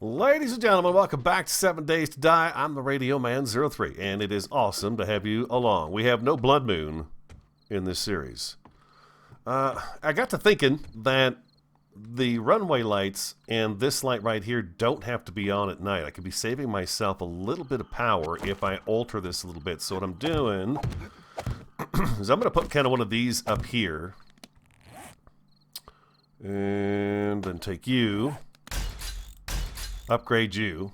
Ladies and gentlemen, welcome back to 7 Days to Die. I'm the Radio Man 03, and it is awesome to have you along. We have no blood moon in this series. I got to thinking that the runway lights and this light right here don't have to be on at night. I could be saving myself a little bit of power if I alter this a little bit. So what I'm doing is I'm going to put kind of one of these up here. And then take you, upgrade you.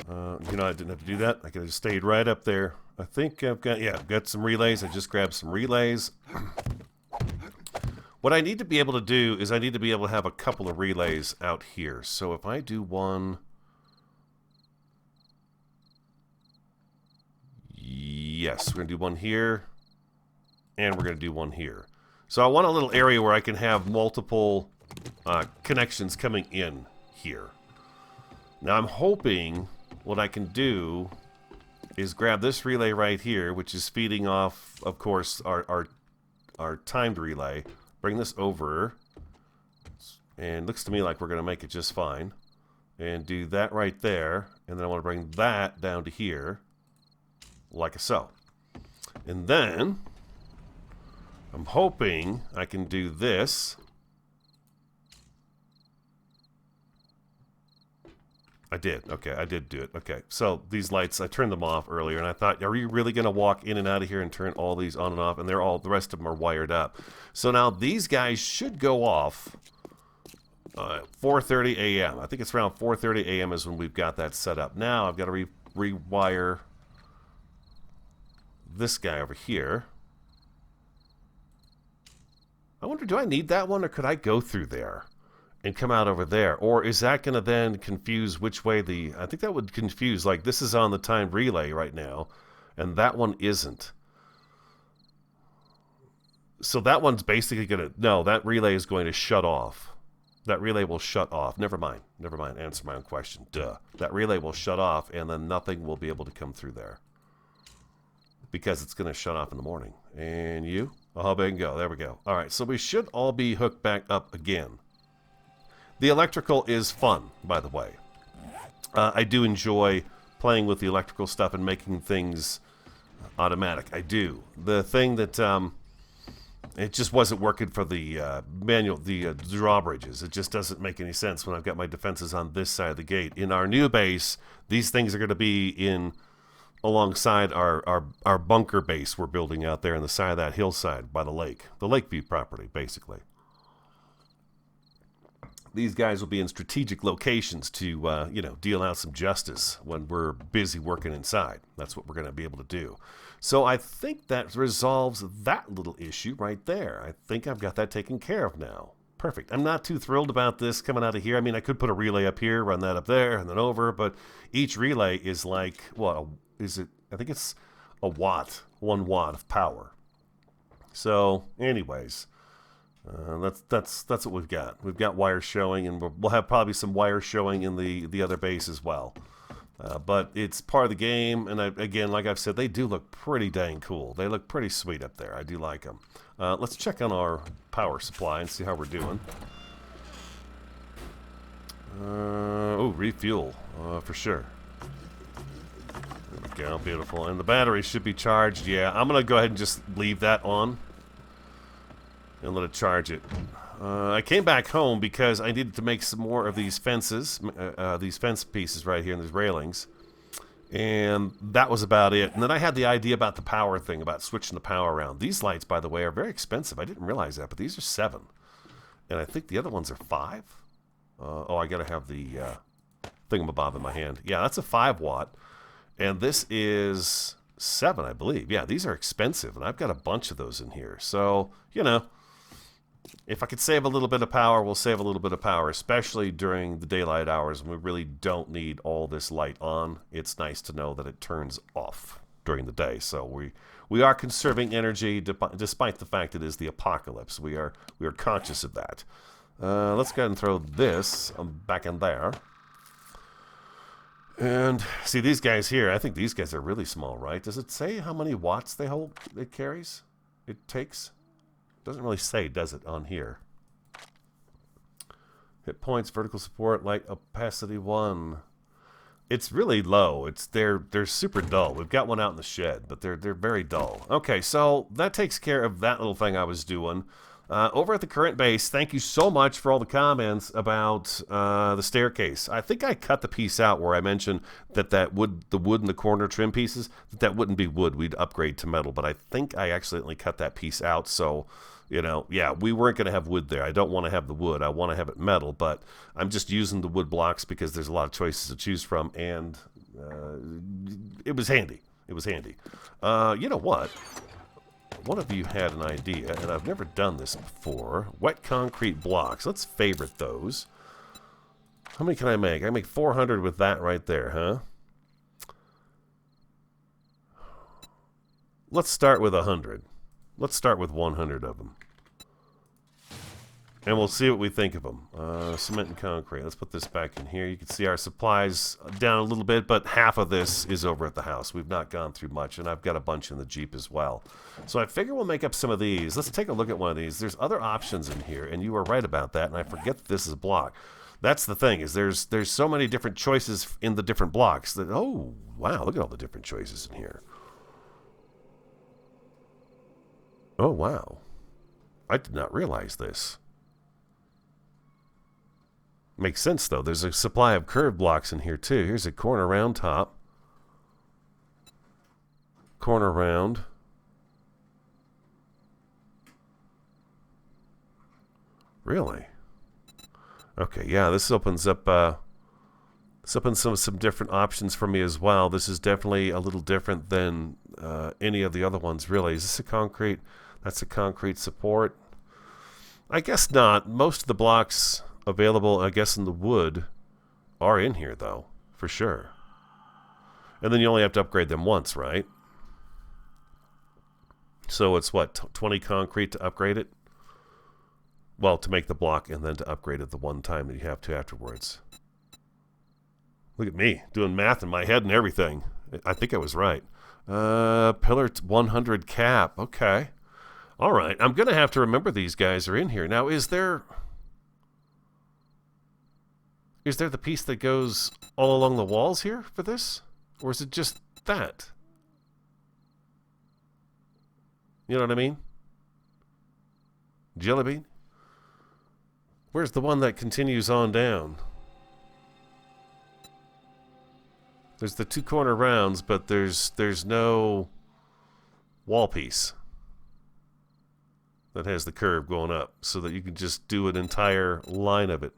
You know, I didn't have to do that. I could have stayed right up there. I think I've got some relays. I just grabbed some relays. What I need to be able to do is I need to be able to have a couple of relays out here. So if I do one... Yes, we're going to do one here. And we're going to do one here. So I want a little area where I can have multiple connections coming in here. Now I'm hoping what I can do is grab this relay right here, which is feeding off, of course, our timed relay. Bring this over, and looks to me like we're going to make it just fine. And do that right there, and then I want to bring that down to here, like so. And then I'm hoping I can do this. I did. Okay, I did do it. Okay, so these lights, I turned them off earlier, and I thought, are you really going to walk in and out of here and turn all these on and off? And they're all, the rest of them are wired up. So now these guys should go off 4:30 a.m. I think it's around 4:30 a.m. is when we've got that set up. Now I've got to rewire this guy over here. I wonder, do I need that one, or could I go through there and come out over there? Or is that going to then confuse which way the... I think that would confuse, like, this is on the timed relay right now, and that one isn't. So that one's basically going to... No, that relay is going to shut off. That relay will shut off. Never mind. Never mind. Answer my own question. Duh. That relay will shut off, and then nothing will be able to come through there. Because it's going to shut off in the morning. And you? Oh, bingo. There we go. All right, so we should all be hooked back up again. The electrical is fun, by the way. I do enjoy playing with the electrical stuff and making things automatic. I do. The thing that it just wasn't working for the manual, the drawbridges. It just doesn't make any sense when I've got my defenses on this side of the gate. In our new base, these things are going to be in alongside our bunker base we're building out there on the side of that hillside by the lake. The Lakeview property, basically. These guys will be in strategic locations to, you know, deal out some justice when we're busy working inside. That's what we're going to be able to do. So I think that resolves that little issue right there. I think I've got that taken care of now. Perfect. I'm not too thrilled about this coming out of here. I mean, I could put a relay up here, run that up there, and then over, but each relay is like, what, is it? I think it's a watt, 1 watt of power. So, anyways... that's what we've got. We've got wires showing, and we'll have probably some wires showing in the other base as well. But it's part of the game, and again, like I've said, they do look pretty dang cool. They look pretty sweet up there. I do like them. Let's check on our power supply and see how we're doing. Oh, refuel, for sure. There we go, beautiful. And the battery should be charged. Yeah, I'm going to go ahead and just leave that on and let it charge it. I came back home because I needed to make some more of these fences, these fence pieces right here, and these railings. And that was about it. And then I had the idea about the power thing, about switching the power around. These lights, by the way, are very expensive. I didn't realize that, but these are 7. And I think the other ones are 5. Oh, I gotta have the thingamabob in my hand. Yeah, that's a 5 watt. And this is 7, I believe. Yeah, these are expensive, and I've got a bunch of those in here. So, you know, if I could save a little bit of power, we'll save a little bit of power, especially during the daylight hours when we really don't need all this light on. It's nice to know that it turns off during the day. So we are conserving energy despite the fact it is the apocalypse. We are conscious of that. Let's go ahead and throw this back in there. And see these guys here, I think these guys are really small, right? Does it say how many watts they hold, it carries, it takes? Doesn't really say, does it, on here? Hit points, vertical support, like opacity 1. It's really low. They're super dull. We've got one out in the shed, but they're very dull. Okay, so that takes care of that little thing I was doing. Over at the current base, thank you so much for all the comments about the staircase. I think I cut the piece out where I mentioned that the wood in the corner trim pieces, that wouldn't be wood. We'd upgrade to metal, but I think I accidentally cut that piece out. So, you know, yeah, we weren't going to have wood there. I don't want to have the wood. I want to have it metal, but I'm just using the wood blocks because there's a lot of choices to choose from, and it was handy. It was handy. You know what? One of you had an idea, and I've never done this before. Wet concrete blocks. Let's favorite those. How many can I make? I can make 400 with that right there, huh? Let's start with 100. Let's start with 100 of them. And we'll see what we think of them. Cement and concrete. Let's put this back in here. You can see our supplies down a little bit, but half of this is over at the house. We've not gone through much, and I've got a bunch in the Jeep as well. So I figure we'll make up some of these. Let's take a look at one of these. There's other options in here, and you were right about that, and I forget that this is a block. That's the thing, is there's so many different choices in the different blocks that, oh, wow, look at all the different choices in here. Oh, wow. I did not realize this. Makes sense, though. There's a supply of curved blocks in here, too. Here's a corner round top. Corner round. Really? Okay, yeah, this opens up some different options for me as well. This is definitely a little different than any of the other ones, really. Is this a concrete? That's a concrete support. I guess not. Most of the blocks available, I guess, in the wood are in here, though, for sure. And then you only have to upgrade them once, right? So it's what, 20 concrete to upgrade it? Well, to make the block and then to upgrade it the one time that you have to afterwards. Look at me doing math in my head and everything. I think I was right. Pillar 100 cap. Okay. All right. I'm going to have to remember these guys are in here. Now, is there the piece that goes all along the walls here for this? Or is it just that? You know what I mean? Jelly bean? Where's the one that continues on down? There's the two corner rounds, but there's no wall piece that has the curve going up so that you can just do an entire line of it.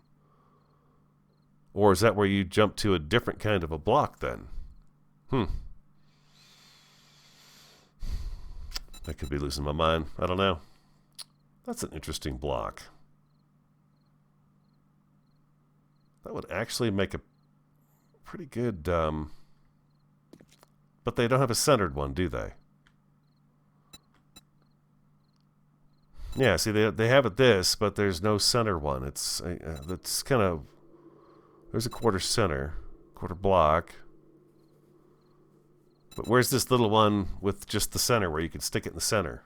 Or is that where you jump to a different kind of a block then? I could be losing my mind. I don't know. That's an interesting block. That would actually make a pretty good... but they don't have a centered one, do they? Yeah, see, they have it this, but there's no center one. It's that's kind of... There's a quarter center, quarter block. But where's this little one with just the center where you can stick it in the center?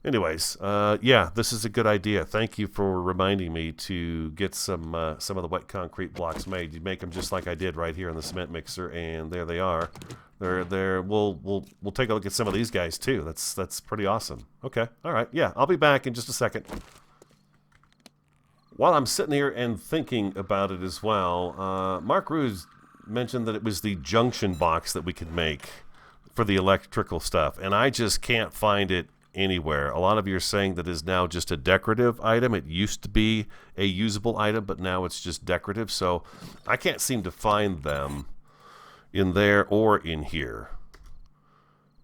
Anyways, yeah, this is a good idea. Thank you for reminding me to get some of the wet concrete blocks made. You make them just like I did right here in the cement mixer, and there they are. They're we'll take a look at some of these guys too. That's pretty awesome. Okay, all right, yeah, I'll be back in just a second. While I'm sitting here and thinking about it as well, Mark Ruse mentioned that it was the junction box that we could make for the electrical stuff, and I just can't find it anywhere. A lot of you are saying that is now just a decorative item. It used to be a usable item, but now it's just decorative, so I can't seem to find them in there or in here.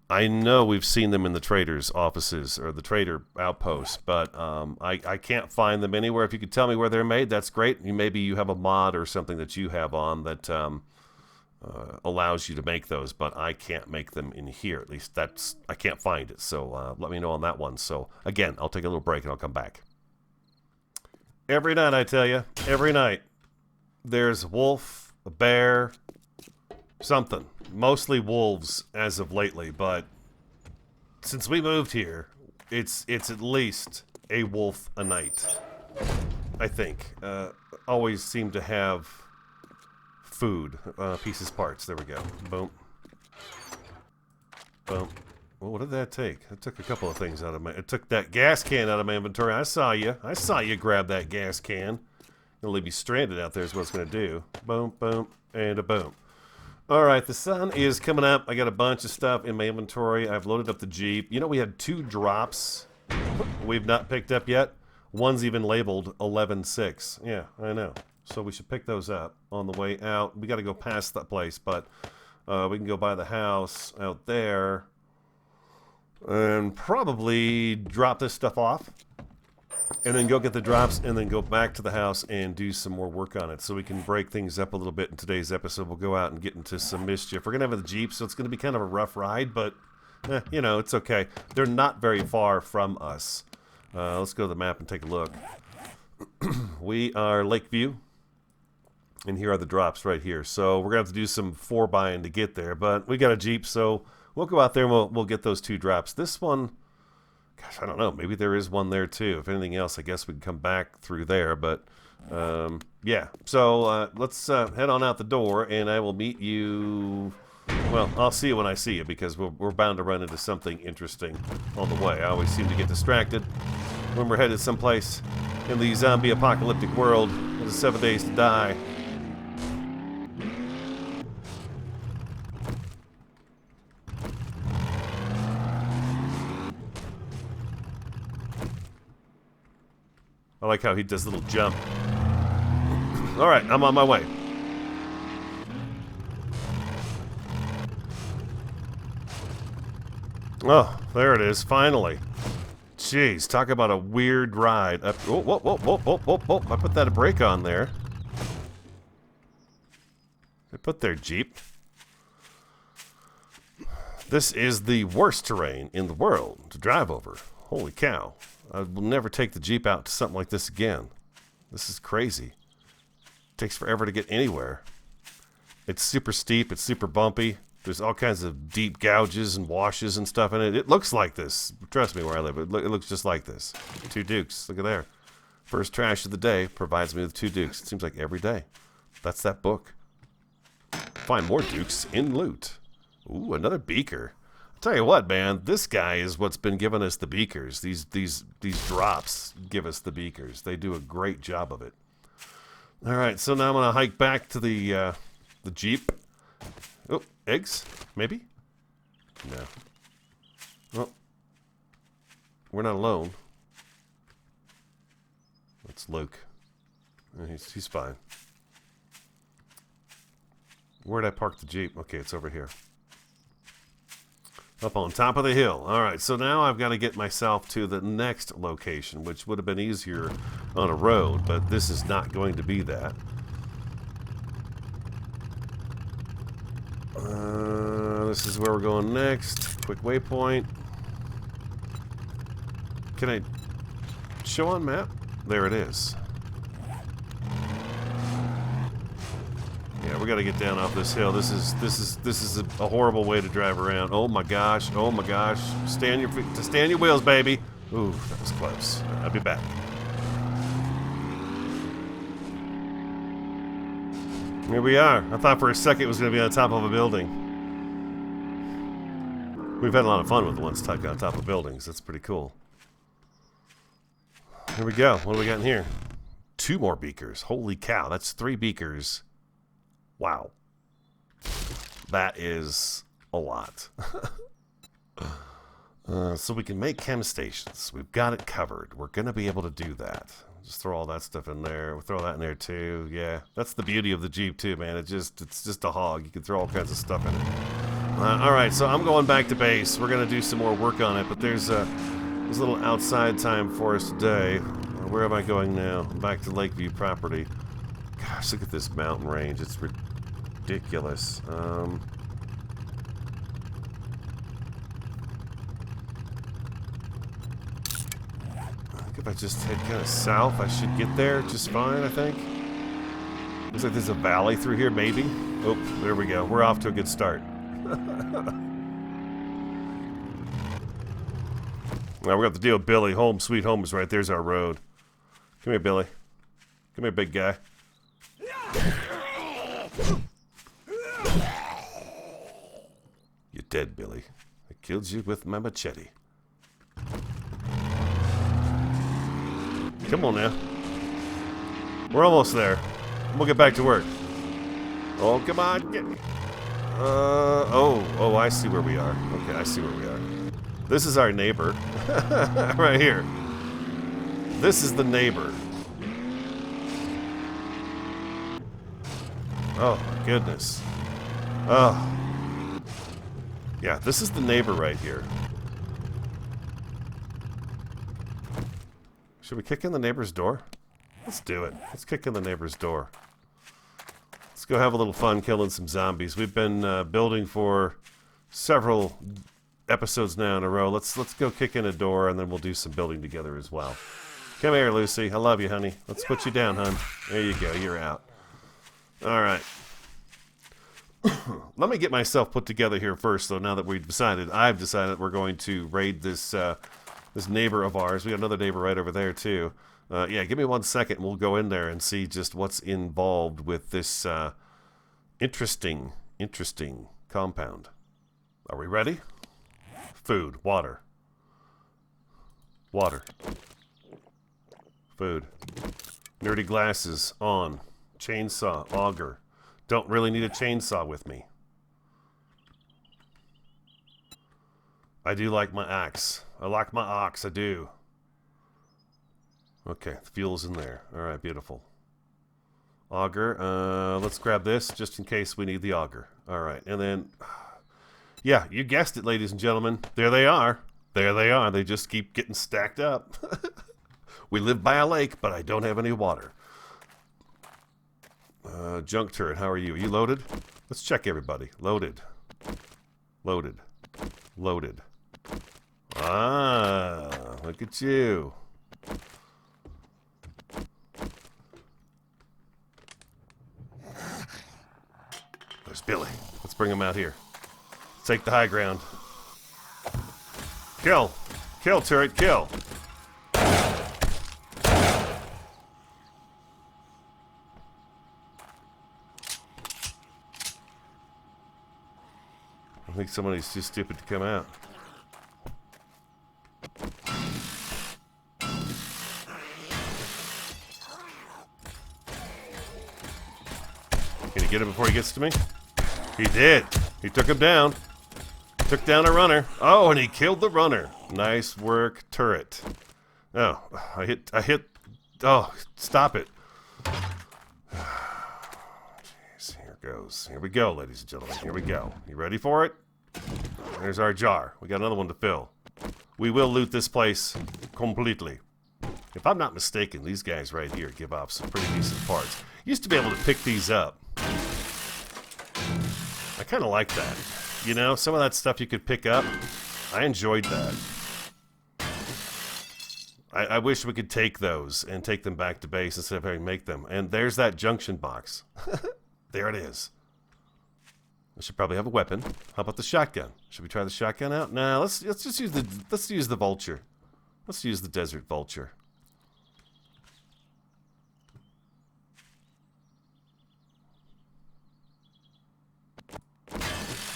I know we've seen them in the trader's offices or the trader outposts, but I can't find them anywhere. If you could tell me where they're made, that's great. Maybe you have a mod or something that you have on that allows you to make those, but I can't make them in here. At least I can't find it. So let me know on that one. So again, I'll take a little break and I'll come back. Every night, I tell you, every night, there's a wolf, a bear, something. Mostly wolves as of lately, but since we moved here, it's at least a wolf a night. I think. Always seem to have food. Pieces, parts. There we go. Boom. Boom. Well, what did that take? It took a couple of things out of my... It took that gas can out of my inventory. I saw you. I saw you grab that gas can. It'll leave you stranded out there is what it's going to do. Boom, boom, and a boom. Alright, the sun is coming up. I got a bunch of stuff in my inventory. I've loaded up the Jeep. You know, we had 2 drops we've not picked up yet. One's even labeled 11-6. Yeah, I know. So we should pick those up on the way out. We got to go past that place, but we can go by the house out there and probably drop this stuff off. And then go get the drops and then go back to the house and do some more work on it so we can break things up a little bit in today's episode. We'll go out and get into some mischief. We're going to have the Jeep, so it's going to be kind of a rough ride, but, you know, it's okay. They're not very far from us. Let's go to the map and take a look. We are Lakeview, and here are the drops right here. So we're going to have to do some 4-buying to get there, but we got a Jeep, so we'll go out there and we'll get those 2 drops. This one... Gosh, I don't know. Maybe there is one there, too. If anything else, I guess we can come back through there. But, yeah. So, let's head on out the door, and I will meet you... Well, I'll see you when I see you, because we're bound to run into something interesting on the way. I always seem to get distracted when we're headed someplace in the zombie apocalyptic world with the 7 days to die. I like how he does a little jump. Alright, I'm on my way. Oh, there it is, finally. Jeez, talk about a weird ride. Whoa, whoa, whoa, whoa, whoa, whoa, whoa. I put that brake on there. They put their Jeep. This is the worst terrain in the world to drive over. Holy cow. I will never take the Jeep out to something like this again. This is crazy. It takes forever to get anywhere. It's super steep. It's super bumpy. There's all kinds of deep gouges and washes and stuff in it. It looks like this. Trust me, where I live, it looks just like this. 2 Dukes. Look at there. First trash of the day provides me with 2 Dukes. It seems like every day. That's that book. Find more Dukes in loot. Ooh, another beaker. Tell you what, man, this guy is what's been giving us the beakers. These drops give us the beakers. They do a great job of it. All right, so now I'm gonna hike back to the Jeep. Oh, eggs? Maybe? No. Well, we're not alone. That's Luke. He's fine. Where'd I park the Jeep? Okay, it's over here. Up on top of the hill. Alright, so now I've got to get myself to the next location, which would have been easier on a road, but this is not going to be that. This is where we're going next. Quick waypoint. Can I show on map? There it is. Yeah, we got to get down off this hill. This is a horrible way to drive around. Oh my gosh! Oh my gosh! Stay on your feet. Stay on your wheels, baby. Ooh, that was close. I'll be back. Here we are. I thought for a second it was going to be on top of a building. We've had a lot of fun with the ones stuck on top of buildings. That's pretty cool. Here we go. What do we got in here? 2 more beakers. Holy cow! That's 3 beakers. Wow. That is a lot. So we can make chem stations. We've got it covered. We're going to be able to do that. Just throw all that stuff in there. We'll throw that in there too. Yeah, that's the beauty of the Jeep too, man. It's just a hog. You can throw all kinds of stuff in it. All right, so I'm going back to base. We're going to do some more work on it, but there's a little outside time for us today. Where am I going now? I'm back to Lakeview property. Gosh, look at this mountain range. It's ridiculous. I think if I just head kind of south, I should get there just fine, I think. Looks like there's a valley through here, maybe. Oh, there we go. We're off to a good start. Well, we got to deal with Billy. Home sweet home is right there's our road. Come here, Billy. Come here, big guy. You're dead, Billy. I killed you with my machete. Come on now. We're almost there. We'll get back to work. Oh, come on. Get me. Oh, I see where we are. Okay, I see where we are. This is our neighbor. Right here. This is the neighbor. Oh, my goodness. Oh. Yeah, this is the neighbor right here. Should we kick in the neighbor's door? Let's do it. Let's kick in the neighbor's door. Let's go have a little fun killing some zombies. We've been building for several episodes now in a row. Let's go kick in a door, and then we'll do some building together as well. Come here, Lucy. I love you, honey. Let's put you down, hon. There you go. You're out. All right. Let me get myself put together here first, though. Now that I've decided we're going to raid this this neighbor of ours. We got another neighbor right over there too. Yeah, give me 1 second. And we'll go in there and see just what's involved with this interesting compound. Are we ready? Food, water, food. Nerdy glasses on. Chainsaw, auger. Don't really need a chainsaw with me. I do like my axe. I like my ox, I do. Okay, the fuel's in there. Alright, beautiful. Auger, let's grab this just in case we need the auger. Alright, and then... Yeah, you guessed it, ladies and gentlemen. There they are. There they are. They just keep getting stacked up. We live by a lake, but I don't have any water. Junk turret, how are you? Are you loaded? Let's check everybody. Loaded. Loaded. Loaded. Ah, look at you. There's Billy. Let's bring him out here. Take the high ground. Kill. Kill, turret, kill. I think somebody's too stupid to come out. Can you get him before he gets to me? He did. He took him down. Took down a runner. Oh, and he killed the runner. Nice work, turret. Oh, I hit. Oh, stop it. Jeez, here goes. Here we go, ladies and gentlemen. Here we go. You ready for it? There's our jar. We got another one to fill. We will loot this place completely. If I'm not mistaken, these guys right here give off some pretty decent parts. Used to be able to pick these up. I kind of like that. You know, some of that stuff you could pick up. I enjoyed that. I wish we could take those and take them back to base instead of having to make them. And there's that junction box. There it is. I should probably have a weapon. How about the shotgun? Should we try the shotgun out? Nah, let's just use the vulture. Let's use the desert vulture.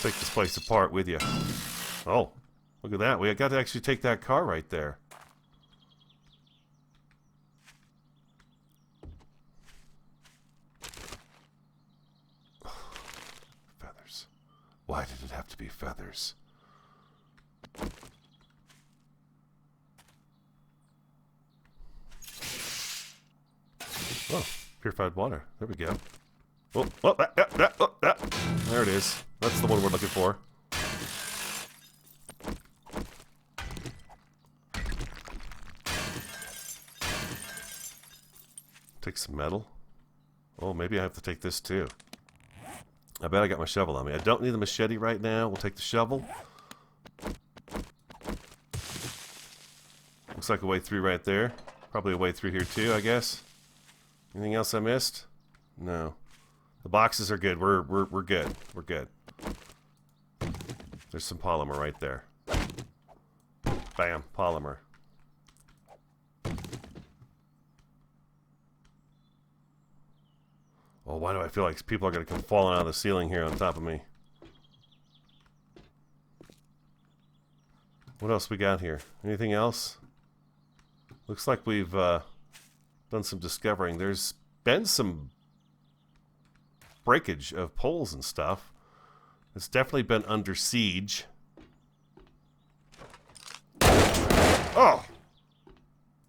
Take this place apart with you. Oh, look at that. We got to actually take that car right there. Feathers. Why did it have to be feathers? Oh, purified water. There we go. Oh, there it is. That's the one we're looking for. Take some metal. Oh, maybe I have to take this too. I bet I got my shovel on me. I don't need the machete right now. We'll take the shovel. Looks like a way through right there. Probably a way through here too, I guess. Anything else I missed? No. The boxes are good. We're good. We're good. There's some polymer right there. Bam, polymer. Oh, why do I feel like people are going to come falling out of the ceiling here on top of me? What else we got here? Anything else? Looks like we've done some discovering. There's been some breakage of poles and stuff. It's definitely been under siege. Oh!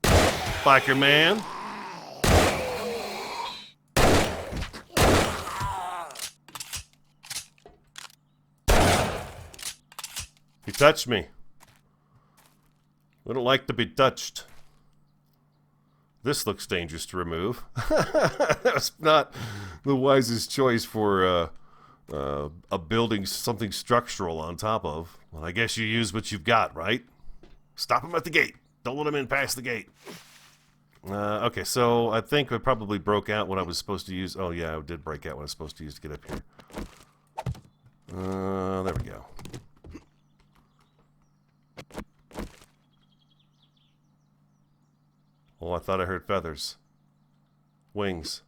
Biker man! He touched me. We don't like to be touched. This looks dangerous to remove. That's not the wisest choice for a building, something structural on top of. Well, I guess you use what you've got, right? Stop him at the gate. Don't let him in past the gate. Okay, so I think I probably broke out what I was supposed to use. Oh, yeah, I did break out what I was supposed to use to get up here. There we go. Oh, I thought I heard feathers. Wings.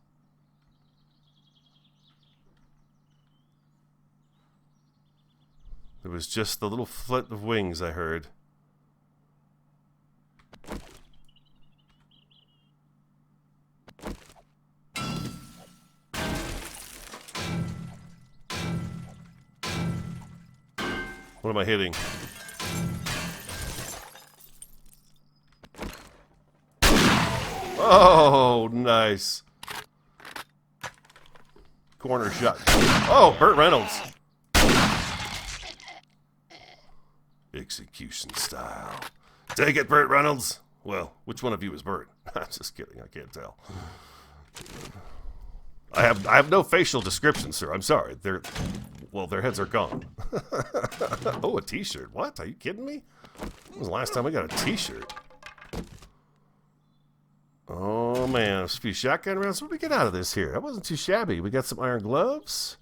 It was just the little flit of wings I heard. What am I hitting? Oh, nice. Corner shot. Oh, Burt Reynolds. Execution style. Take it, Burt Reynolds. Well, which one of you is Burt? I'm just kidding. I can't tell. I have no facial description, sir. I'm sorry. Their heads are gone. Oh, a t-shirt. What? Are you kidding me? When was the last time I got a t-shirt? Oh, man. A few shotgun rounds. What did we get out of this here? That wasn't too shabby. We got some iron gloves.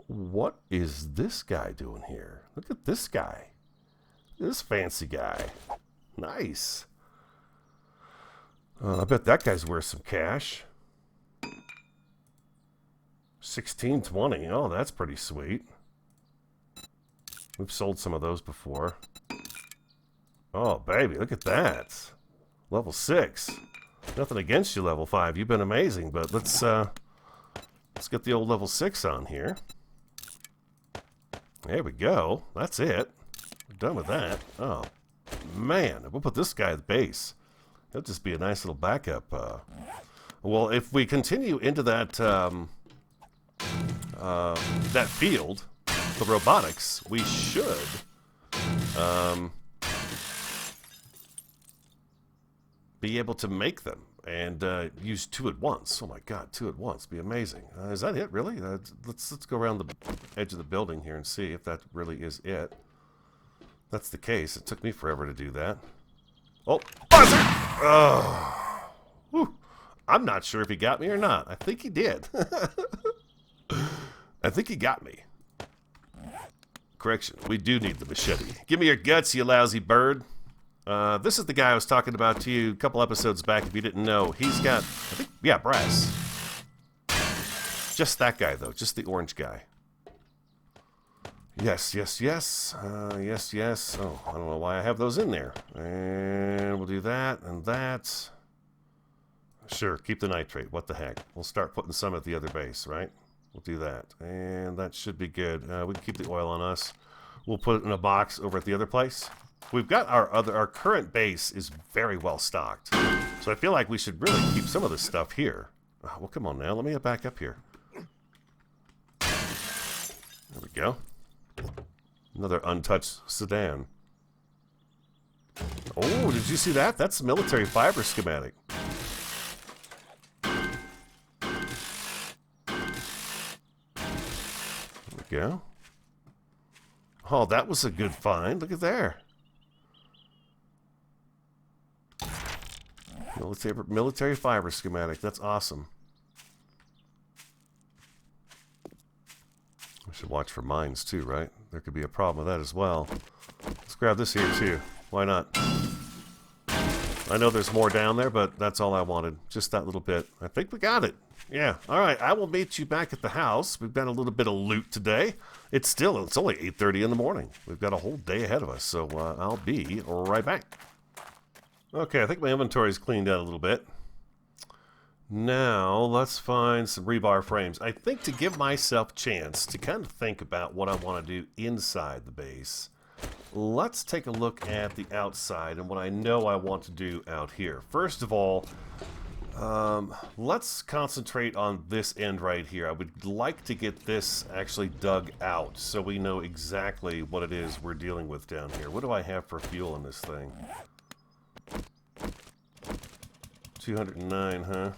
What is this guy doing here? Look at this guy. This fancy guy. Nice. I bet that guy's worth some cash. 1620. Oh, that's pretty sweet. We've sold some of those before. Oh, baby, look at that. Level 6. Nothing against you, level 5. You've been amazing, but let's get the old level 6 on here. There we go. That's it. We're done with that. Oh, man. We'll put this guy at the base. It'll just be a nice little backup. Well, if we continue into that that field, the robotics, we should be able to make them and use 2 at once. Oh my God, 2 at once, be amazing. Is that it, really? Let's go around the edge of the building here and see if that really is it. That's the case. It took me forever to do that. Oh, buzzer! Oh, whew. I'm not sure if he got me or not. I think he did. I think he got me. Correction, we do need the machete. Give me your guts, you lousy bird. This is the guy I was talking about to you a couple episodes back, if you didn't know. He's got, I think, yeah, brass. Just that guy, though. Just the orange guy. Yes, yes, yes. Yes, yes. Oh, I don't know why I have those in there. And we'll do that and that. Sure, keep the nitrate. What the heck? We'll start putting some at the other base, right? We'll do that. And that should be good. We can keep the oil on us. We'll put it in a box over at the other place. We've got our current base is very well stocked. So I feel like we should really keep some of this stuff here. Well, come on now. Let me get back up here. There we go. Another untouched sedan. Oh, did you see that? That's military fiber schematic. There we go. Oh, that was a good find. Look at there. Military fiber schematic. That's awesome. We should watch for mines too, right? There could be a problem with that as well. Let's grab this here too. Why not? I know there's more down there, but that's all I wanted. Just that little bit. I think we got it. Yeah. All right. I will meet you back at the house. We've got a little bit of loot today. It's only 8:30 in the morning. We've got a whole day ahead of us, so I'll be right back. Okay, I think my inventory's cleaned out a little bit. Now, let's find some rebar frames. I think to give myself a chance to kind of think about what I want to do inside the base, let's take a look at the outside and what I know I want to do out here. First of all, let's concentrate on this end right here. I would like to get this actually dug out so we know exactly what it is we're dealing with down here. What do I have for fuel in this thing? 209, huh?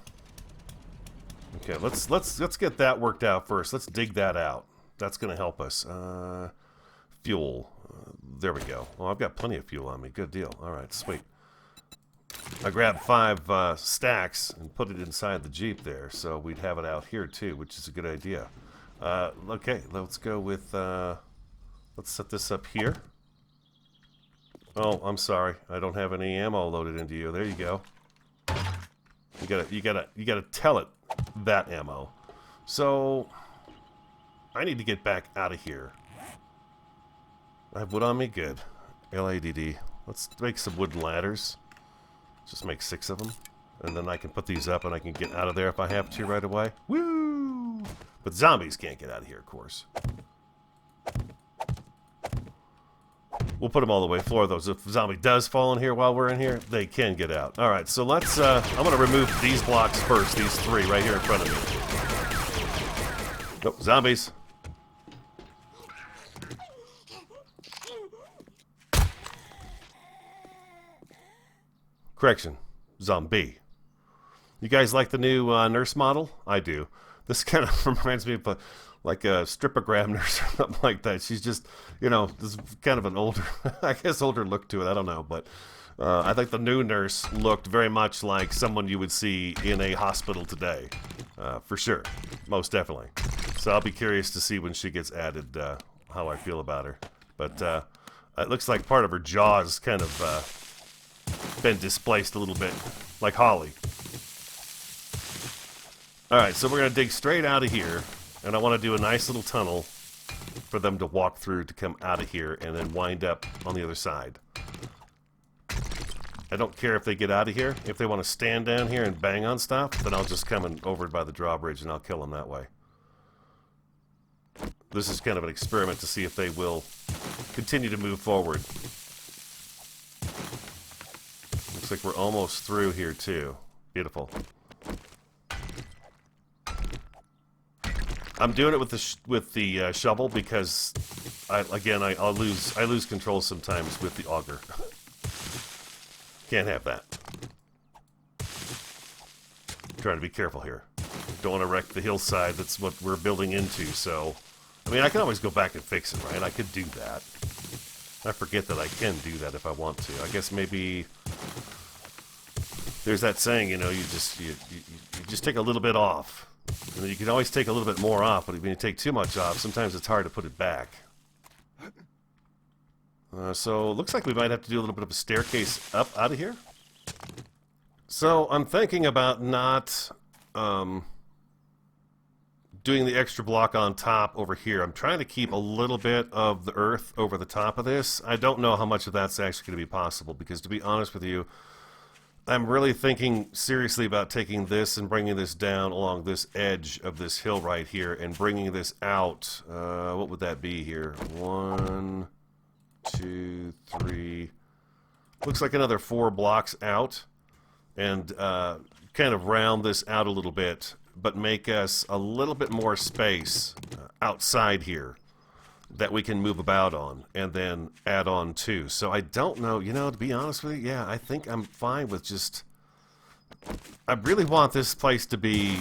Okay, let's get that worked out first. Let's dig that out. That's going to help us. Fuel. There we go. Well, I've got plenty of fuel on me. Good deal. All right, sweet. I grabbed 5 stacks and put it inside the Jeep there, so we'd have it out here too, which is a good idea. Okay, let's go with. Let's set this up here. Oh, I'm sorry. I don't have any ammo loaded into you. There you go. You gotta tell it that ammo. So I need to get back out of here. I have wood on me? Good. LADD. Let's make some wooden ladders. Just make 6 of them. And then I can put these up and I can get out of there if I have to right away. Woo! But zombies can't get out of here, of course. We'll put them all the way floor, though. So if a zombie does fall in here while we're in here, they can get out. All right, so let's... I'm going to remove these blocks first, these 3 right here in front of me. Nope, zombies. Correction, zombie. You guys like the new nurse model? I do. This kind of reminds me of like a stripogram nurse or something like that. She's just, you know, this is kind of an older, I guess older look to it. I don't know, but I think the new nurse looked very much like someone you would see in a hospital today, for sure, most definitely. So I'll be curious to see when she gets added how I feel about her. But it looks like part of her jaw is kind of been displaced a little bit, like Holly. Alright, so we're going to dig straight out of here, and I want to do a nice little tunnel for them to walk through to come out of here and then wind up on the other side. I don't care if they get out of here. If they want to stand down here and bang on stuff, then I'll just come over by the drawbridge and I'll kill them that way. This is kind of an experiment to see if they will continue to move forward. Looks like we're almost through here too. Beautiful. I'm doing it with the shovel because I lose control sometimes with the auger. Can't have that. Trying to be careful here. Don't want to wreck the hillside. That's what we're building into. So, I mean, I can always go back and fix it, right? I could do that. I forget that I can do that if I want to. I guess maybe there's that saying, you know, you just take a little bit off. And you can always take a little bit more off, but when you take too much off, sometimes it's hard to put it back. So it looks like we might have to do a little bit of a staircase up out of here. So I'm thinking about not doing the extra block on top over here. I'm trying to keep a little bit of the earth over the top of this. I don't know how much of that's actually going to be possible, because to be honest with you, I'm really thinking seriously about taking this and bringing this down along this edge of this hill right here and bringing this out. What would that be here? 1, 2, 3. Looks like another 4 blocks out, and kind of round this out a little bit, but make us a little bit more space outside here that we can move about on and then add on to. So I don't know, you know, to be honest with you, yeah, I think I'm fine with just... I really want this place to be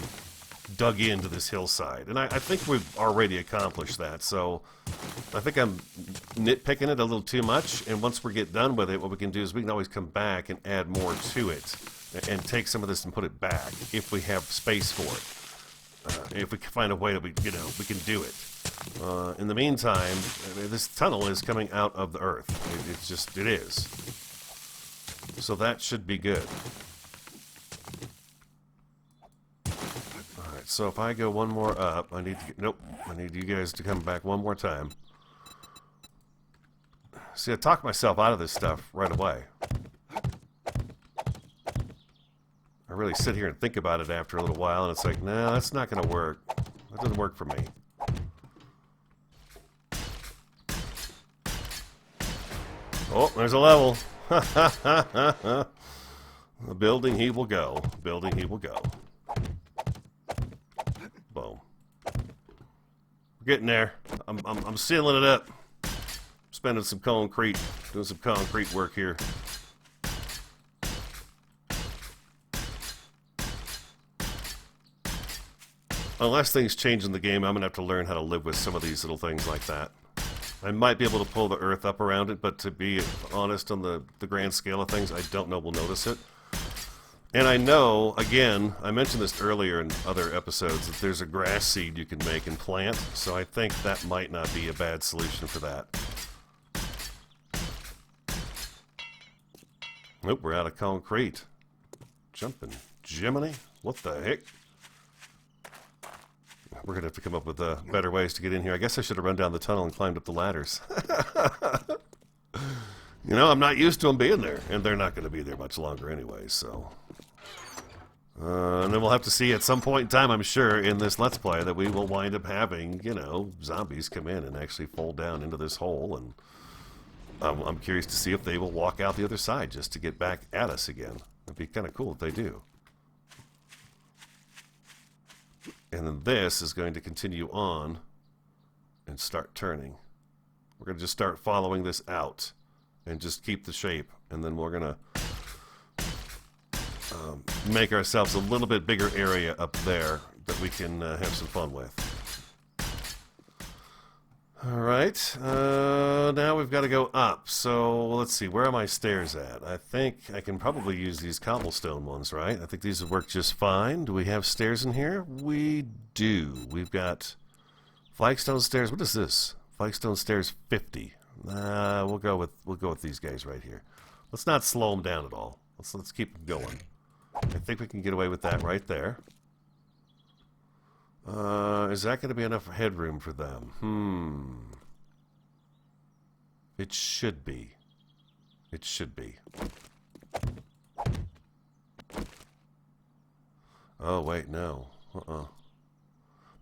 dug into this hillside, and I think we've already accomplished that. So I think I'm nitpicking it a little too much, and once we get done with it, what we can do is we can always come back and add more to it and take some of this and put it back if we have space for it. If we can find a way that we can do it. In the meantime, this tunnel is coming out of the earth. It is. So that should be good. Alright, so if I go one more up, I need to get... Nope. I need you guys to come back one more time. See, I talked myself out of this stuff right away. I really sit here and think about it after a little while, and it's like, no, that's not going to work. That doesn't work for me. Oh, there's a level. The building he will go. Building he will go. Boom. We're getting there. I'm sealing it up. Spending some concrete, doing some concrete work here. Unless things change in the game, I'm going to have to learn how to live with some of these little things like that. I might be able to pull the earth up around it, but to be honest on the grand scale of things, I don't know we'll notice it. And I know, again, I mentioned this earlier in other episodes, that there's a grass seed you can make and plant, so I think that might not be a bad solution for that. Nope, we're out of concrete. Jumping Jiminy? What the heck? We're going to have to come up with better ways to get in here. I guess I should have run down the tunnel and climbed up the ladders. You know, I'm not used to them being there, and they're not going to be there much longer anyway, so... and then we'll have to see at some point in time, I'm sure, in this Let's Play, that we will wind up having, you know, zombies come in and actually fall down into this hole, and I'm curious to see if they will walk out the other side just to get back at us again. It'd be kind of cool if they do. And then this is going to continue on and start turning. We're going to just start following this out and just keep the shape. And then we're going to make ourselves a little bit bigger area up there that we can have some fun with. Alright, now we've got to go up. So let's see, where are my stairs at? I think I can probably use these cobblestone ones, right? I think these would work just fine. Do we have stairs in here? We do. We've got flagstone stairs. What is this? Flagstone stairs 50. We'll go with these guys right here. Let's not slow them down at all. Let's keep them going. I think we can get away with that right there. Is that going to be enough headroom for them? It should be. It should be. Oh, wait, no.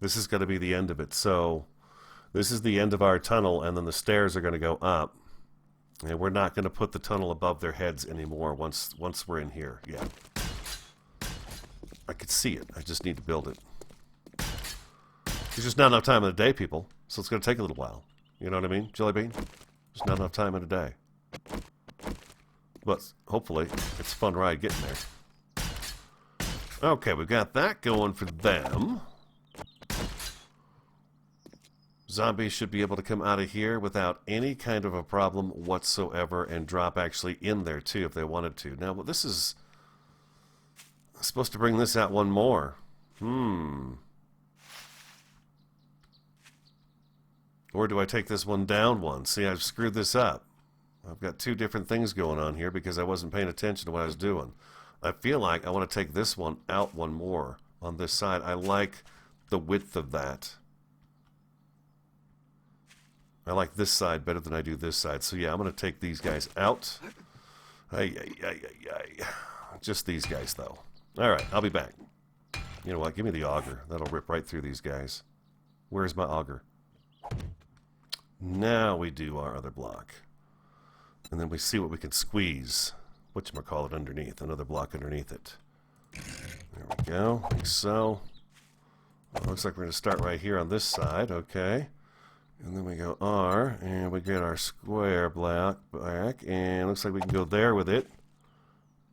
This is going to be the end of it. So, this is the end of our tunnel, and then the stairs are going to go up. And we're not going to put the tunnel above their heads anymore once we're in here. Yeah. I could see it. I just need to build it. There's just not enough time in the day, people. So it's going to take a little while. You know what I mean, Jelly Bean? There's not enough time in a day. But hopefully, it's a fun ride getting there. Okay, we've got that going for them. Zombies should be able to come out of here without any kind of a problem whatsoever and drop actually in there, too, if they wanted to. Now, well, this is... I'm supposed to bring this out one more. Or do I take this one down one? See, I've screwed this up. I've got two different things going on here because I wasn't paying attention to what I was doing. I feel like I want to take this one out one more on this side. I like the width of that. I like this side better than I do this side. So yeah, I'm going to take these guys out. Just these guys, though. Alright, I'll be back. You know what? Give me the auger. That'll rip right through these guys. Where's my auger? Now we do our other block. And then we see what we can squeeze. Whatchamacallit underneath. Another block underneath it. There we go. Like so. Well, looks like we're going to start right here on this side. Okay. And then we go R. And we get our square block back. And looks like we can go there with it.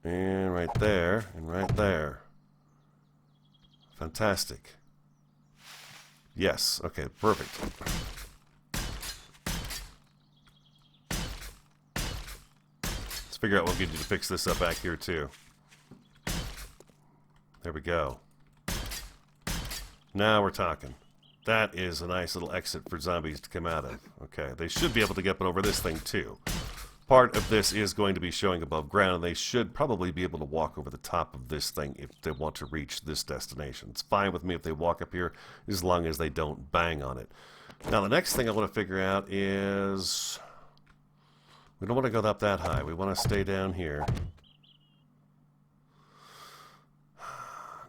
And right there. And right there. Fantastic. Yes. Okay. Perfect. Let's figure out what we can do to fix this up back here too. There we go. Now we're talking. That is a nice little exit for zombies to come out of. Okay, they should be able to get up over this thing too. part of this is going to be showing above ground, and they should probably be able to walk over the top of this thing if they want to reach this destination. It's fine with me if they walk up here as long as they don't bang on it. Now, the next thing I want to figure out is we don't want to go up that high. We want to stay down here.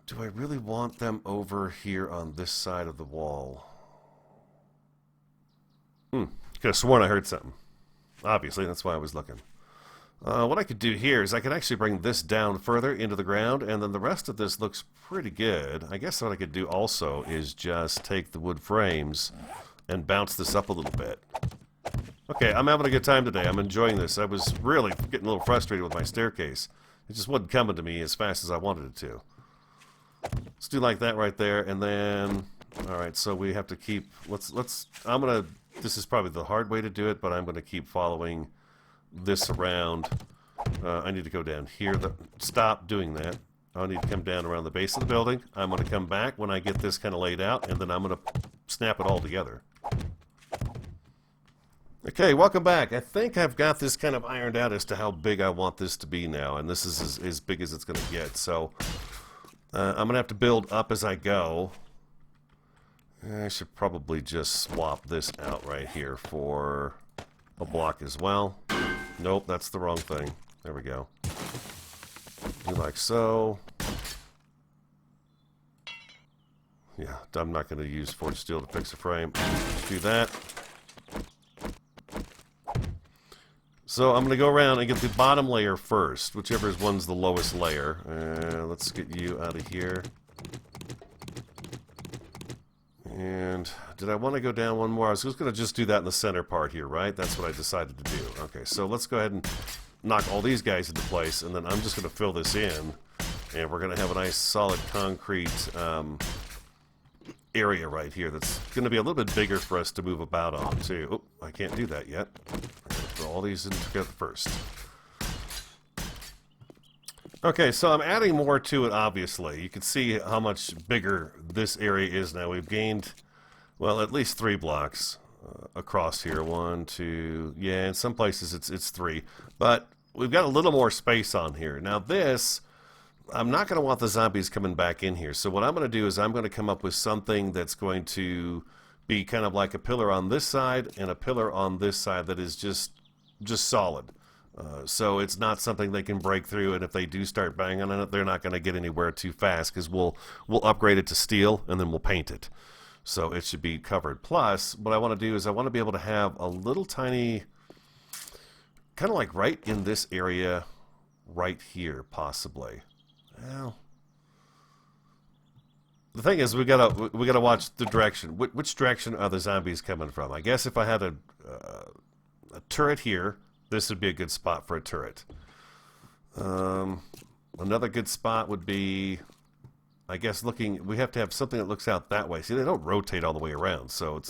Do I really want them over here on this side of the wall? Could have sworn I heard something. Obviously, that's why I was looking. What I could do here is I could actually bring this down further into the ground, and then the rest of this looks pretty good. I guess what I could do also is just take the wood frames and bounce this up a little bit. Okay, I'm having a good time today. I'm enjoying this. I was really getting a little frustrated with my staircase. It just wasn't coming to me as fast as I wanted it to. Let's do like that right there, and then... Alright, so we have to keep... I'm gonna... This is probably the hard way to do it, but I'm gonna keep following this around. I need to go down here. Stop doing that. I need to come down around the base of the building. I'm gonna come back when I get this kind of laid out, and then I'm gonna snap it all together. Okay, welcome back. I think I've got this kind of ironed out as to how big I want this to be now, and this is as big as it's gonna get, so... I'm gonna have to build up as I go. I should probably just swap this out right here for a block as well. Nope, that's the wrong thing. There we go. Do like so. Yeah, I'm not going to use forged steel to fix a frame. Just do that. So I'm going to go around and get the bottom layer first, whichever one's the lowest layer. Let's get you out of here. And did I want to go down one more? I was just going to just do that in the center part here, right? That's what I decided to do. Okay, so let's go ahead and knock all these guys into place, and then I'm just going to fill this in, and we're going to have a nice solid concrete area right here that's going to be a little bit bigger for us to move about on, too. Oh, I can't do that yet. I'm going to throw all these in together first. Okay, so I'm adding more to it, obviously. You can see how much bigger this area is now. We've gained, well, at least 3 blocks across here. 1, 2, yeah, in some places it's 3. But we've got a little more space on here. Now this, I'm not going to want the zombies coming back in here. So what I'm going to do is I'm going to come up with something that's going to be kind of like a pillar on this side and a pillar on this side that is just solid. So it's not something they can break through, and if they do start banging on it, they're not going to get anywhere too fast, because we'll upgrade it to steel and then we'll paint it. So it should be covered. Plus, what I want to do is I want to be able to have a little tiny, kind of like right in this area, right here, possibly. Well, the thing is, we gotta watch the direction. Which direction are the zombies coming from? I guess if I had a turret here, this would be a good spot for a turret. Another good spot would be, I guess, we have to have something that looks out that way. See, they don't rotate all the way around, so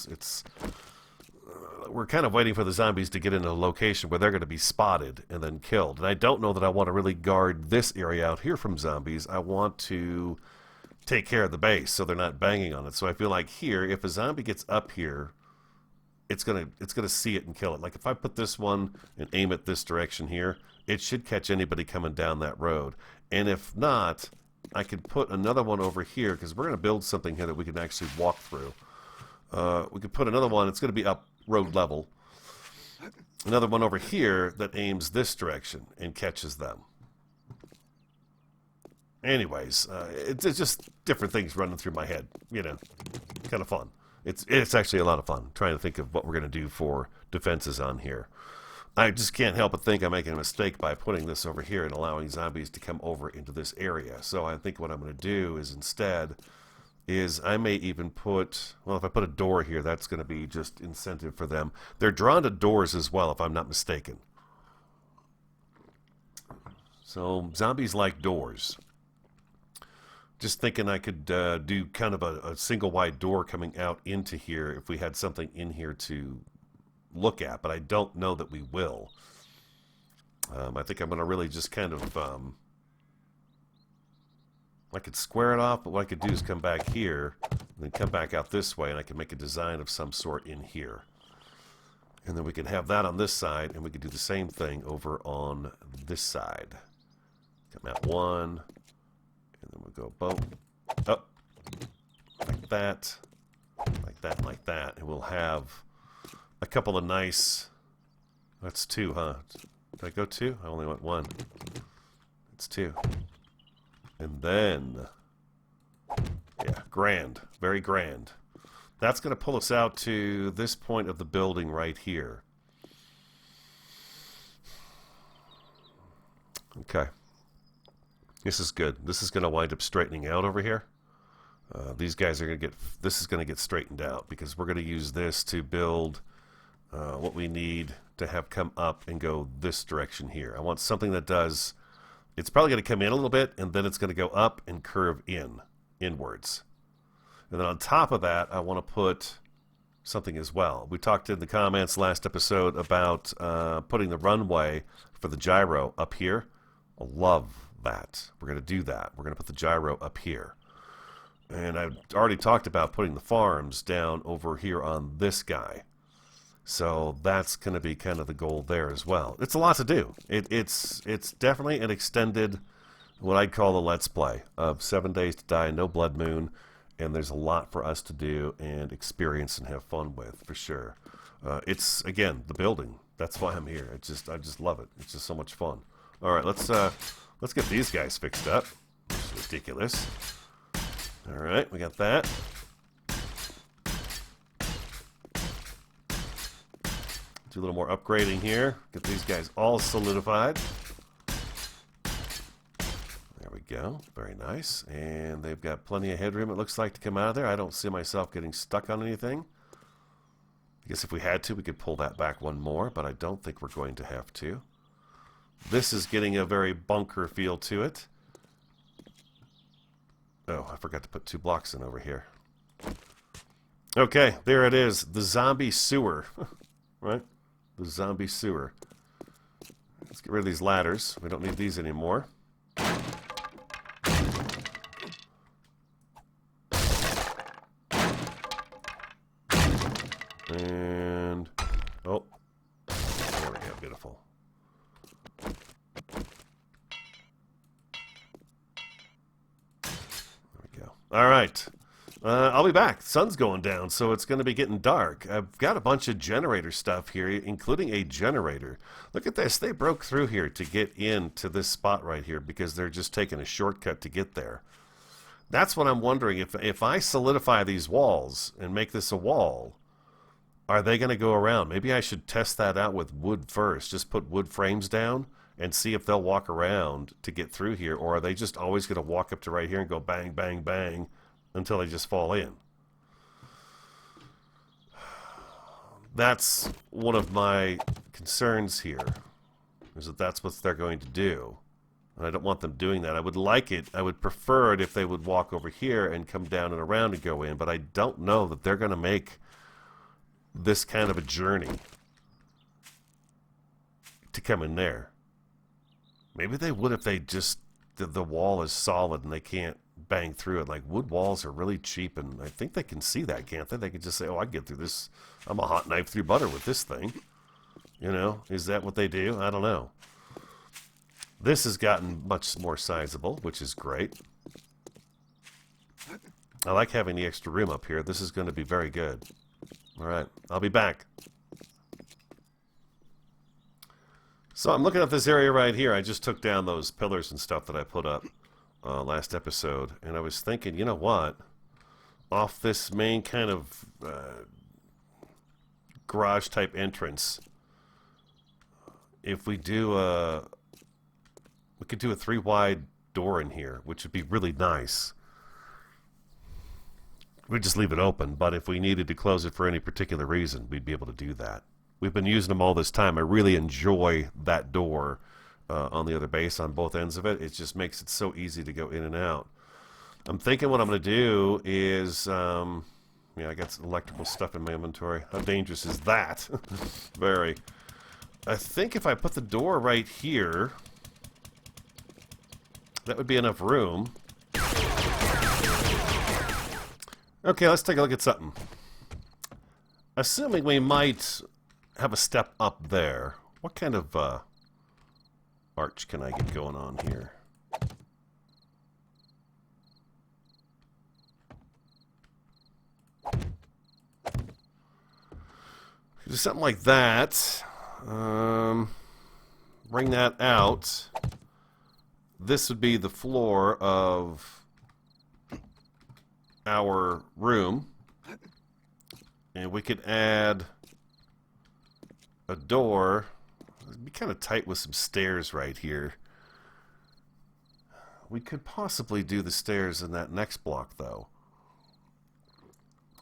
we're kind of waiting for the zombies to get into a location where they're going to be spotted and then killed. And I don't know that I want to really guard this area out here from zombies. I want to take care of the base so they're not banging on it. So I feel like here, if a zombie gets up here, it's gonna see it and kill it. Like if I put this one and aim it this direction here, it should catch anybody coming down that road. And if not, I could put another one over here, because we're gonna build something here that we can actually walk through. We could put another one. It's gonna be up road level. Another one over here that aims this direction and catches them. Anyways, it's just different things running through my head. You know, kind of fun. It's actually a lot of fun trying to think of what we're going to do for defenses on here. I just can't help but think I'm making a mistake by putting this over here and allowing zombies to come over into this area. So I think what I'm going to do is instead I may even put, well, if I put a door here, that's going to be just incentive for them. They're drawn to doors as well, if I'm not mistaken. So zombies like doors. Just thinking I could do kind of a single wide door coming out into here if we had something in here to look at, but I don't know that we will. I think I'm going to really just kind of, I could square it off, but what I could do is come back here and then come back out this way, and I can make a design of some sort in here. And then we can have that on this side, and we can do the same thing over on this side. Come out one, and then we'll go both up, like that, like that, like that. And we'll have a couple of nice... That's two, huh? Did I go two? I only went one. It's two. And then... Yeah, grand. Very grand. That's going to pull us out to this point of the building right here. Okay. This is good. This is going to wind up straightening out over here. These guys are going to get... This is going to get straightened out because we're going to use this to build what we need to have come up and go this direction here. I want something that does... It's probably going to come in a little bit, and then it's going to go up and curve inwards. And then on top of that, I want to put something as well. We talked in the comments last episode about putting the runway for the gyro up here. I love that. We're going to do that. We're going to put the gyro up here. And I've already talked about putting the farms down over here on this guy. So that's going to be kind of the goal there as well. It's a lot to do. It's definitely an extended, what I'd call a Let's Play of 7 Days to Die, No Blood Moon. And there's a lot for us to do and experience and have fun with, for sure. It's, again, the building. That's why I'm here. I just love it. It's just so much fun. All right, let's get these guys fixed up. It's ridiculous. All right, we got that. Do a little more upgrading here. Get these guys all solidified. There we go. Very nice. And they've got plenty of headroom, it looks like, to come out of there. I don't see myself getting stuck on anything. I guess if we had to, we could pull that back one more, but I don't think we're going to have to. This is getting a very bunker feel to it. Oh, I forgot to put 2 blocks in over here. Okay, there it is. The zombie sewer. Right? The zombie sewer. Let's get rid of these ladders. We don't need these anymore. And... oh. There we go. Beautiful. All right. I'll be back. Sun's going down, so it's going to be getting dark. I've got a bunch of generator stuff here, including a generator. Look at this. They broke through here to get into this spot right here because they're just taking a shortcut to get there. That's what I'm wondering. If I solidify these walls and make this a wall, are they going to go around? Maybe I should test that out with wood first. Just put wood frames down and see if they'll walk around to get through here, or are they just always going to walk up to right here and go bang, bang, bang until they just fall in? That's one of my concerns here, is that that's what they're going to do. And I don't want them doing that. I would like it, I would prefer it if they would walk over here and come down and around and go in, but I don't know that they're going to make this kind of a journey to come in there. Maybe they would if they just, the wall is solid and they can't bang through it. Like, wood walls are really cheap, and I think they can see that, can't they? They can just say, oh, I can get through this. I'm a hot knife through butter with this thing. You know, is that what they do? I don't know. This has gotten much more sizable, which is great. I like having the extra room up here. This is going to be very good. All right, I'll be back. So I'm looking at this area right here. I just took down those pillars and stuff that I put up last episode, and I was thinking, you know what? Off this main kind of garage type entrance, if we do we could do a 3-wide door in here, which would be really nice. We'd just leave it open, but if we needed to close it for any particular reason, we'd be able to do that. We've been using them all this time. I really enjoy that door on the other base on both ends of it. It just makes it so easy to go in and out. I'm thinking what I'm going to do is, yeah, I got some electrical stuff in my inventory. How dangerous is that? Very. I think if I put the door right here, that would be enough room. Okay, let's take a look at something. Assuming we might have a step up there. What kind of arch can I get going on here? Do something like that. Bring that out. This would be the floor of our room. And we could add a door. It'd be kind of tight with some stairs right here. We could possibly do the stairs in that next block, though.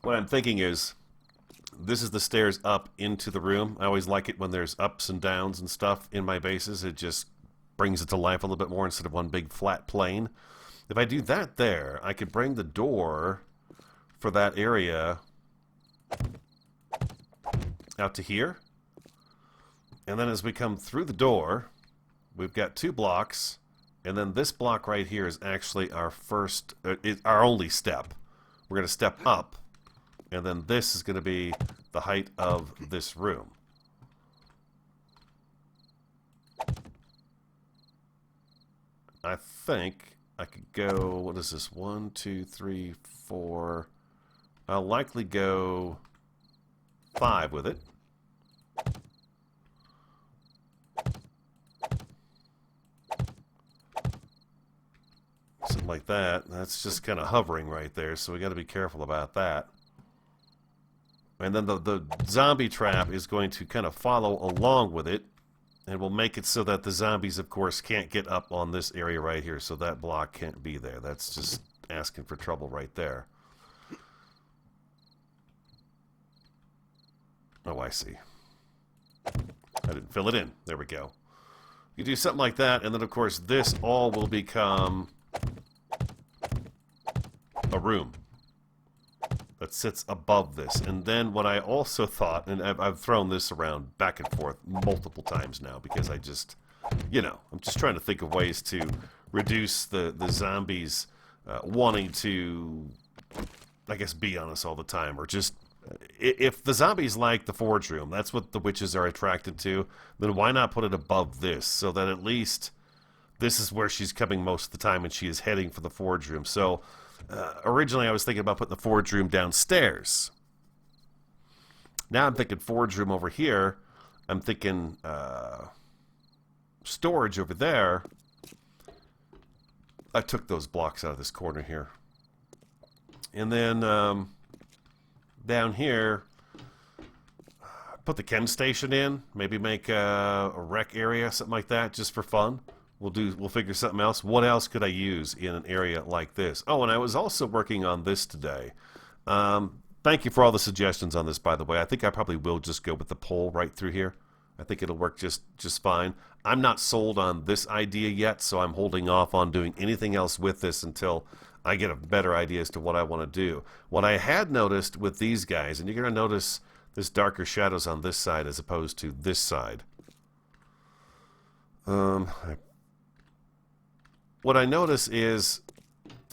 What I'm thinking is, this is the stairs up into the room. I always like it when there's ups and downs and stuff in my bases. It just brings it to life a little bit more instead of one big flat plane. If I do that there, I could bring the door for that area out to here. And then as we come through the door, we've got 2 blocks. And then this block right here is actually our first, our only step. We're going to step up. And then this is going to be the height of this room. I think I could go, what is this, 1, 2, 3, 4. I'll likely go 5 with it. Something like that. That's just kind of hovering right there, so we got to be careful about that. And then the zombie trap is going to kind of follow along with it. And we'll make it so that the zombies, of course, can't get up on this area right here. So that block can't be there. That's just asking for trouble right there. Oh, I see. I didn't fill it in. There we go. You do something like that, and then, of course, this all will become a room that sits above this. And then what I also thought, and I've thrown this around back and forth multiple times now because I just, you know, I'm just trying to think of ways to reduce the zombies wanting to, I guess, be on us all the time, or just, if the zombies like the forge room, that's what the witches are attracted to, then why not put it above this, so that at least this is where she's coming most of the time and she is heading for the forge room. So originally I was thinking about putting the forge room downstairs. Now I'm thinking forge room over here. I'm thinking storage over there. I took those blocks out of this corner here. And then down here, put the chem station in. Maybe make a rec area, something like that, just for fun. We'll figure something else. What else could I use in an area like this? Oh, and I was also working on this today. Thank you for all the suggestions on this, by the way. I think I probably will just go with the pole right through here. I think it'll work just fine. I'm not sold on this idea yet, so I'm holding off on doing anything else with this until I get a better idea as to what I want to do. What I had noticed with these guys, and you're going to notice this darker shadows on this side as opposed to this side. What I notice is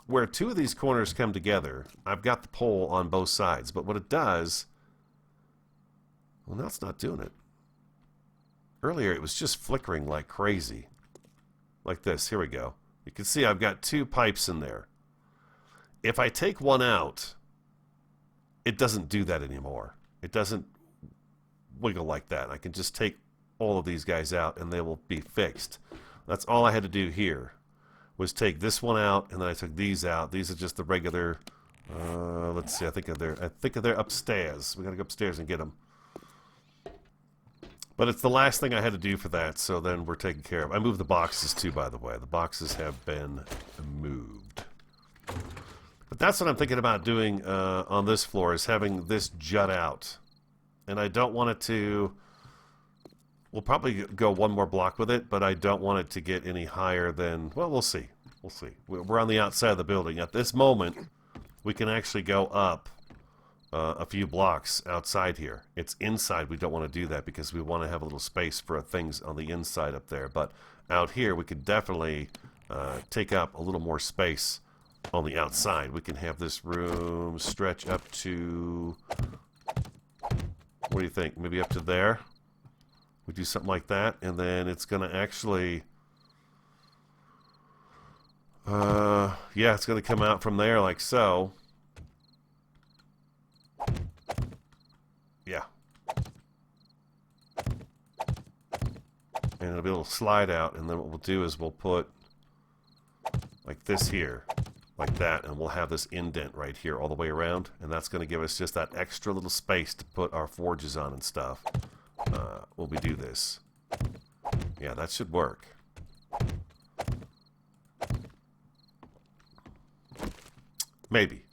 where 2 of these corners come together, I've got the pole on both sides. But what it does, well, now it's not doing it. Earlier, it was just flickering like crazy. Like this. Here we go. You can see I've got 2 pipes in there. If I take one out, it doesn't do that anymore. It doesn't wiggle like that. I can just take all of these guys out and they will be fixed. That's all I had to do here, was take this one out, and then I took these out. These are just the regular, let's see, I think they're upstairs. We gotta go upstairs and get them. But it's the last thing I had to do for that, so then we're taken care of. I moved the boxes too, by the way. The boxes have been moved. But that's what I'm thinking about doing on this floor, is having this jut out. And I don't want it to... We'll probably go one more block with it, but I don't want it to get any higher than... Well, we'll see. We'll see. We're on the outside of the building. At this moment, we can actually go up a few blocks outside here. It's inside. We don't want to do that because we want to have a little space for things on the inside up there. But out here, we could definitely take up a little more space on the outside. We can have this room stretch up to... What do you think? Maybe up to there? We do something like that, and then it's going to actually... yeah, it's going to come out from there like so. Yeah. And it'll be a little slide out, and then what we'll do is we'll put like this here, like that, and we'll have this indent right here all the way around, and that's going to give us just that extra little space to put our forges on and stuff when we do this. Yeah, that should work. Maybe.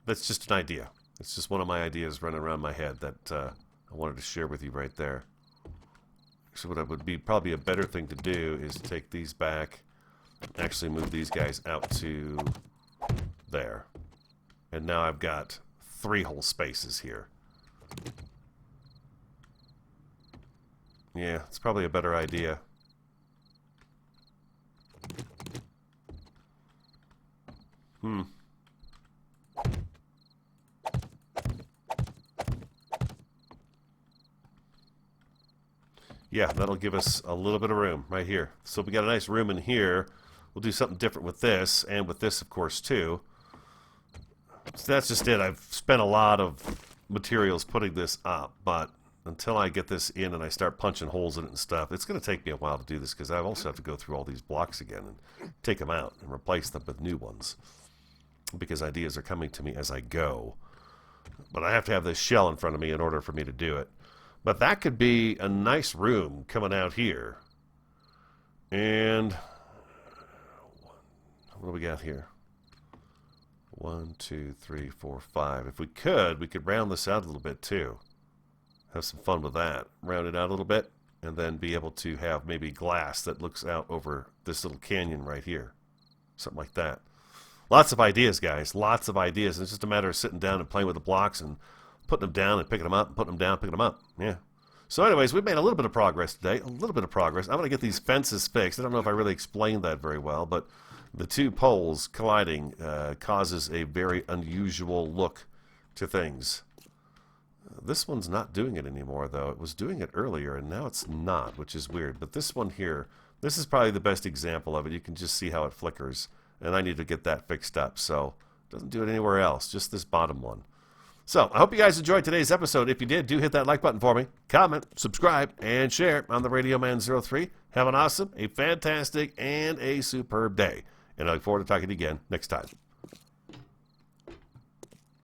That's just an idea. It's just one of my ideas running around my head that I wanted to share with you right there. So what would be probably a better thing to do is take these back, actually move these guys out to there. And now I've got 3 whole spaces here. Yeah, it's probably a better idea. Yeah, that'll give us a little bit of room right here. So we got a nice room in here. We'll do something different with this, and with this, of course, too. So that's just it. I've spent a lot of materials putting this up, but until I get this in and I start punching holes in it and stuff, it's going to take me a while to do this because I also have to go through all these blocks again and take them out and replace them with new ones because ideas are coming to me as I go. But I have to have this shell in front of me in order for me to do it. But that could be a nice room coming out here. And what do we got here? 1, 2, 3, 4, 5. If we could round this out a little bit too. Have some fun with that. Round it out a little bit, and then be able to have maybe glass that looks out over this little canyon right here. Something like that. Lots of ideas, guys. Lots of ideas. And it's just a matter of sitting down and playing with the blocks and putting them down and picking them up and putting them down, picking them up. Yeah. So anyways, we've made a little bit of progress today. A little bit of progress. I'm going to get these fences fixed. I don't know if I really explained that very well, but the 2 poles colliding causes a very unusual look to things. This one's not doing it anymore, though. It was doing it earlier, and now it's not, which is weird. But this one here, this is probably the best example of it. You can just see how it flickers, and I need to get that fixed up. So it doesn't do it anywhere else, just this bottom one. So, I hope you guys enjoyed today's episode. If you did, do hit that like button for me. Comment, subscribe, and share on the Radio Man 03. Have an awesome, a fantastic, and a superb day. And I look forward to talking to you again next time.